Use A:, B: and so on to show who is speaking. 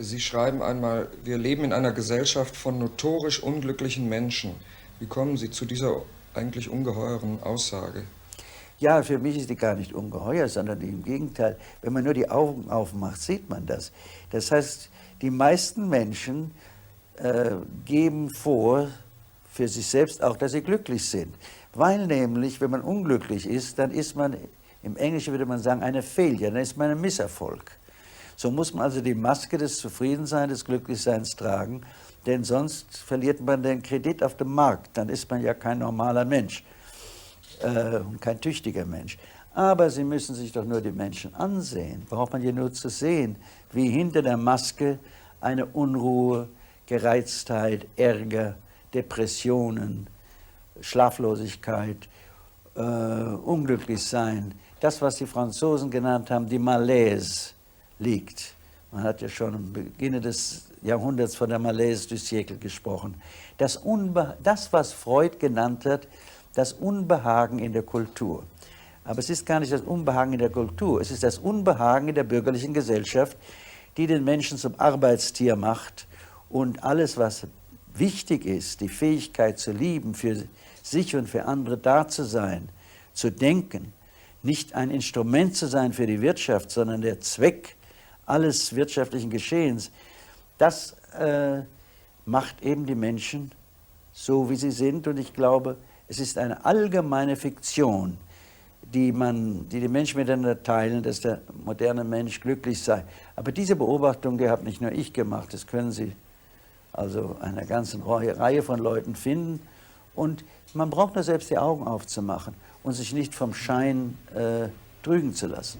A: Sie schreiben einmal, wir leben in einer Gesellschaft von notorisch unglücklichen Menschen. Wie kommen Sie zu dieser eigentlich ungeheuren Aussage?
B: Ja, für mich ist die gar nicht ungeheuer, sondern im Gegenteil, wenn man nur die Augen aufmacht, sieht man das. Das heißt, die meisten Menschen geben vor, für sich selbst auch, dass sie glücklich sind. Weil nämlich, wenn man unglücklich ist, dann ist man, im Englischen würde man sagen, eine Failure, dann ist man ein Misserfolg. So muss man also die Maske des Zufriedenseins, des Glücklichseins tragen, denn sonst verliert man den Kredit auf dem Markt, dann ist man ja kein normaler Mensch. Und kein tüchtiger Mensch. Aber Sie müssen sich doch nur die Menschen ansehen. Braucht man ja nur zu sehen, wie hinter der Maske eine Unruhe, Gereiztheit, Ärger, Depressionen, Schlaflosigkeit, Unglücklichsein, das, was die Franzosen genannt haben, die Malaise, liegt. Man hat ja schon am Beginn des Jahrhunderts von der Malaise du siècle gesprochen. Das, was Freud genannt hat, das Unbehagen in der Kultur. Aber es ist gar nicht das Unbehagen in der Kultur, es ist das Unbehagen in der bürgerlichen Gesellschaft, die den Menschen zum Arbeitstier macht und alles, was wichtig ist, die Fähigkeit zu lieben, für sich und für andere da zu sein, zu denken, nicht ein Instrument zu sein für die Wirtschaft, sondern der Zweck alles wirtschaftlichen Geschehens, das macht eben die Menschen so, wie sie sind. Und ich glaube, es ist eine allgemeine Fiktion, die die Menschen miteinander teilen, dass der moderne Mensch glücklich sei. Aber diese Beobachtung, die habe nicht nur ich gemacht, das können Sie also einer ganzen Reihe von Leuten finden. Und man braucht nur selbst die Augen aufzumachen und sich nicht vom Schein trügen zu lassen.